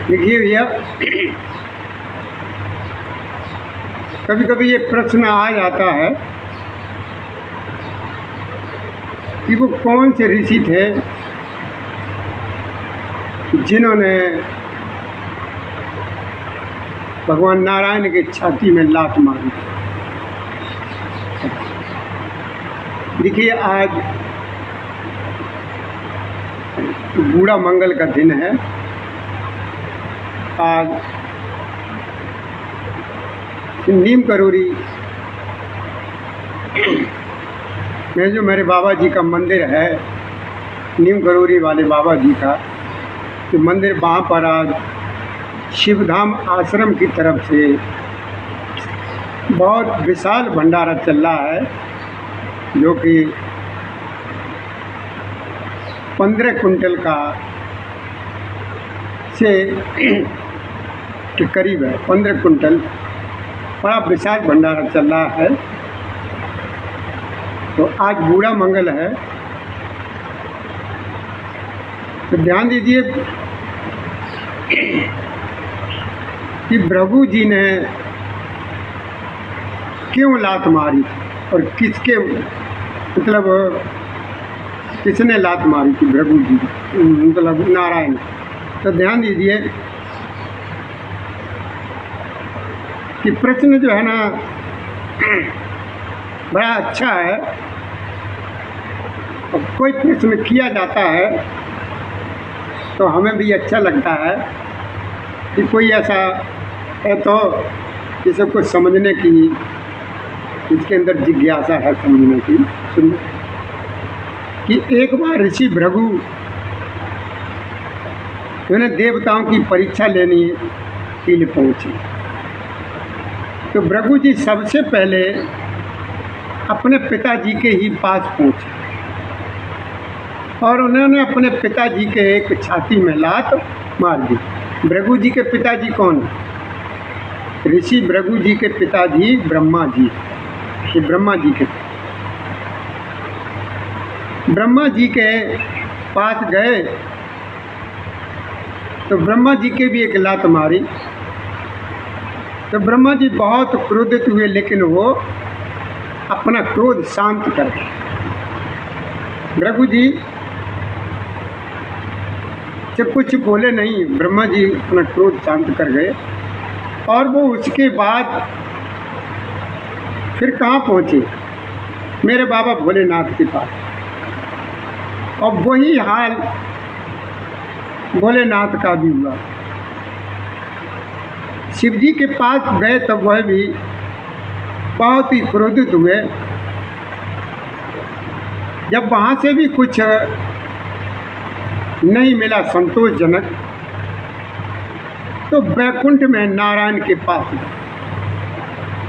देखिए भैया, कभी कभी ये प्रश्न आ जाता है कि वो कौन से ऋषि थे जिन्होंने भगवान नारायण के छाती में लात मारी। देखिए, आज बूढ़ा मंगल का दिन है। आज नीम करोरी में जो मेरे बाबा जी का मंदिर है, नीम करोरी वाले बाबा जी का जो मंदिर, वहाँ पर आज शिवधाम आश्रम की तरफ से बहुत विशाल भंडारा चल रहा है, जो कि 15 कुंटल का से के करीब है। 15 कुंटल बड़ा विशाल भंडारा चल रहा है। तो आज बूढ़ा मंगल है, तो ध्यान दीजिए कि प्रभु जी ने क्यों लात मारी और किसके, मतलब किसने लात मारी थी प्रभु जी, मतलब नारायण। तो ध्यान दीजिए कि प्रश्न जो है ना बड़ा अच्छा है, और कोई प्रश्न किया जाता है तो हमें भी अच्छा लगता है कि कोई ऐसा है तो इसे कुछ समझने की, इसके अंदर जिज्ञासा है समझने की। सुन कि एक बार ऋषि भृगु उन्हें देवताओं की परीक्षा लेने के लिए पहुँचे। तो भृगु जी सबसे पहले अपने पिताजी के ही पास पहुँचे और उन्होंने अपने पिताजी के एक छाती में लात मार दी। भृगु जी के पिताजी कौन है? ऋषि भृगु जी के पिताजी ब्रह्मा जी। ये ब्रह्मा जी के पास गए तो ब्रह्मा जी के भी एक लात मारी। तो ब्रह्मा जी बहुत क्रोधित हुए, लेकिन वो अपना क्रोध शांत कर गए। भृगु जी से कुछ बोले नहीं, ब्रह्मा जी अपना क्रोध शांत कर गए। और वो उसके बाद फिर कहाँ पहुँचे? मेरे बाबा भोलेनाथ के पास। और वही हाल भोलेनाथ का भी हुआ। शिव जी के पास गए तब वह भी बहुत ही क्रोधित हुए। जब वहाँ से भी कुछ नहीं मिला संतोषजनक, तो वैकुंठ में नारायण के पास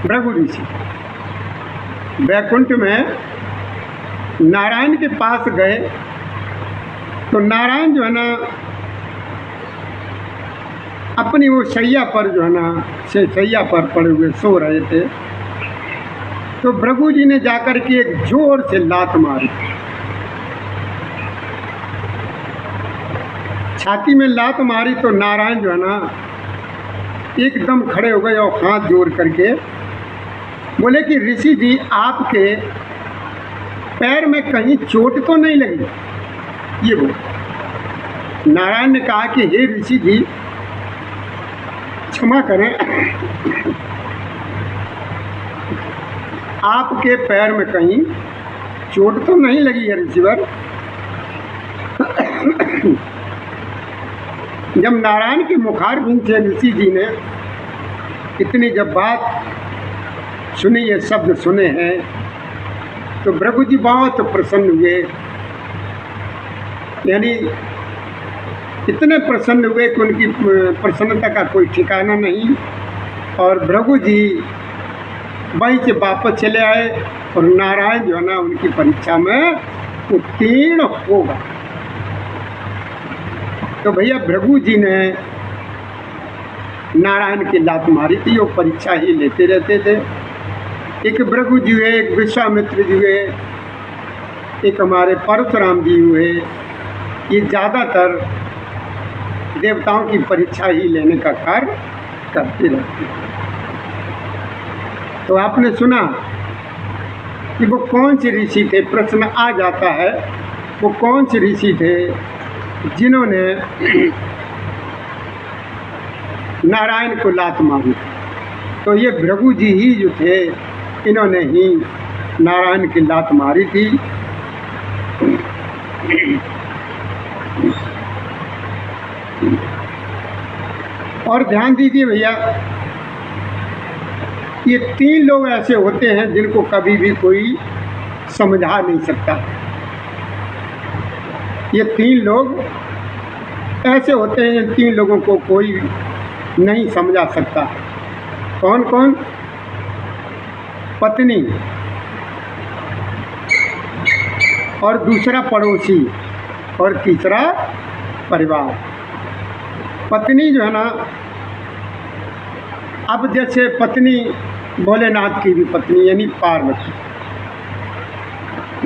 भृगु ऋषि वैकुंठ में नारायण के पास गए। तो नारायण जो है ना अपनी वो शैया पर जो है ना शैया पर पड़े हुए सो रहे थे। तो भृगु जी ने जाकर के एक जोर से लात मारी, छाती में लात मारी। तो नारायण जो है ना एकदम खड़े हो गए और हाथ जोड़ करके बोले कि ऋषि जी, आपके पैर में कहीं चोट तो नहीं लगी? ये बोले। नारायण ने कहा कि हे ऋषि जी, क्षमा करें, आपके पैर में कहीं चोट तो नहीं लगी है ऋषिवर। जब नारायण के मुखारबिंद से ऋषि जी ने इतनी जब बात सुनी, ये शब्द सुने हैं, तो भृगु जी बहुत प्रसन्न हुए। यानी इतने प्रसन्न हुए कि उनकी प्रसन्नता का कोई ठिकाना नहीं। और भृगु जी वहीं से वापस चले आए और नारायण जो है ना उनकी परीक्षा में उत्तीर्ण होगा। तो भैया भृगु जी ने नारायण की लात मारी थी, वो परीक्षा ही लेते रहते थे। एक भृगु जी हुए, एक विश्वामित्र जी हुए, एक हमारे परशुराम जी हुए, ये ज़्यादातर देवताओं की परीक्षा ही लेने का कार्य करते रहते हैं। तो आपने सुना कि वो कौन से ऋषि थे, प्रश्न आ जाता है वो कौन से ऋषि थे जिन्होंने नारायण को लात मारी। तो ये भृगु जी ही जो थे, इन्होंने ही नारायण की लात मारी थी। और ध्यान दीजिए भैया, ये 3 लोग ऐसे होते हैं जिनको कभी भी कोई समझा नहीं सकता। ये 3 लोग ऐसे होते हैं, इन 3 लोगों को कोई नहीं समझा सकता। कौन कौन? पत्नी, और दूसरा पड़ोसी, और तीसरा परिवार। पत्नी जो है ना, अब जैसे पत्नी भोलेनाथ की भी पत्नी यानी पार्वती,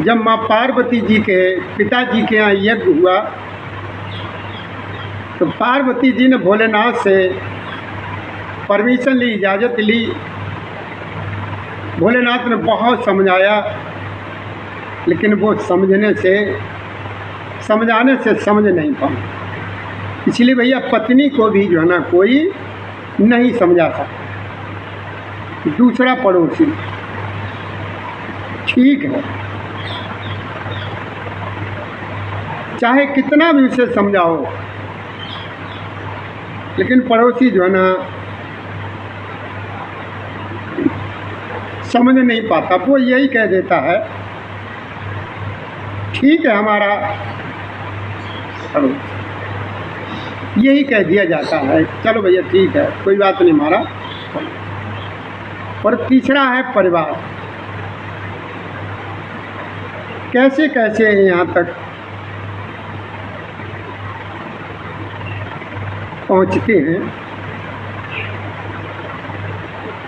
जब माँ पार्वती जी के पिताजी के यहाँ यज्ञ हुआ तो पार्वती जी ने भोलेनाथ से परमिशन ली, इजाज़त ली। भोलेनाथ ने बहुत समझाया, लेकिन वो समझाने से समझ नहीं पाए। इसलिए भैया पत्नी को भी जो है ना कोई नहीं समझा सकता। दूसरा पड़ोसी, ठीक है, चाहे कितना भी उसे समझाओ, लेकिन पड़ोसी जो है ना समझ नहीं पाता। वो यही कह देता है ठीक है हमारा पड़ोसी, यही कह दिया जाता है, चलो भैया ठीक है कोई बात नहीं हमारा। और तीसरा है परिवार। कैसे कैसे यहाँ तक पहुँचते हैं।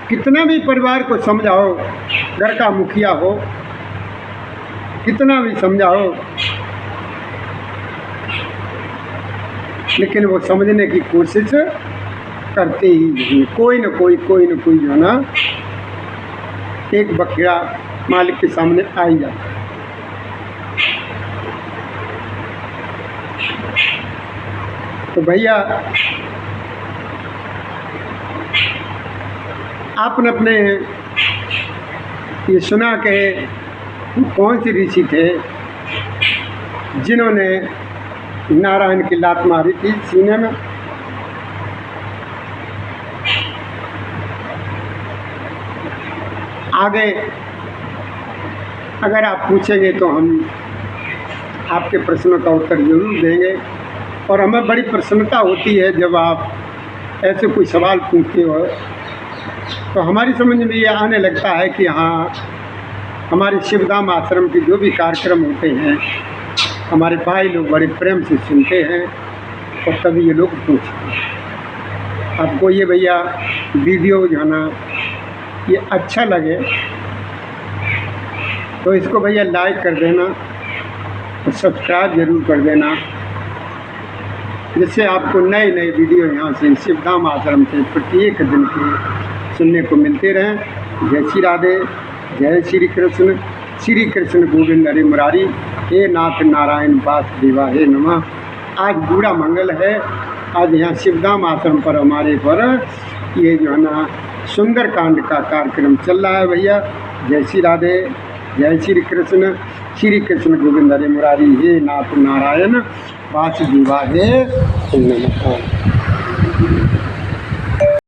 कितना भी परिवार को समझाओ, घर का मुखिया हो, कितना भी समझाओ, लेकिन वो समझने की कोशिश करते ही नहीं। कोई न कोई जो है ना एक बखेड़ा मालिक के सामने आ ही जाता है। तो भैया आपने अपने ये सुना कि कौन से ऋषि थे जिन्होंने नारायण की लात मारी थी सीने में। आगे अगर आप पूछेंगे तो हम आपके प्रश्नों का उत्तर जरूर देंगे। और हमें बड़ी प्रसन्नता होती है जब आप ऐसे कोई सवाल पूछते हो, तो हमारी समझ में ये आने लगता है कि हाँ, हमारे शिवधाम आश्रम के जो भी कार्यक्रम होते हैं हमारे भाई लोग बड़े प्रेम से सुनते हैं और तभी ये लोग पूछते हैं। आपको ये भैया वीडियो जो है ना ये अच्छा लगे तो इसको भैया लाइक कर देना और सब्सक्राइब जरूर कर देना, जिससे आपको नए नए वीडियो यहाँ से शिवधाम आश्रम से प्रत्येक दिन के सुनने को मिलते रहें। जय श्री राधे, जय श्री कृष्ण गोविंद हरे मुरारी, हे नाथ नारायण वासुदेवा हे नमः। आज बूढ़ा मंगल है। आज यहाँ शिवधाम आश्रम पर हमारे पर ये जो है ना सुंदरकांड का कार्यक्रम चल रहा है भैया। जय श्री राधे, जय श्री कृष्ण गोविंद हरे मुरारी, हे नाथ नारायण वासुदेवा हे नमः।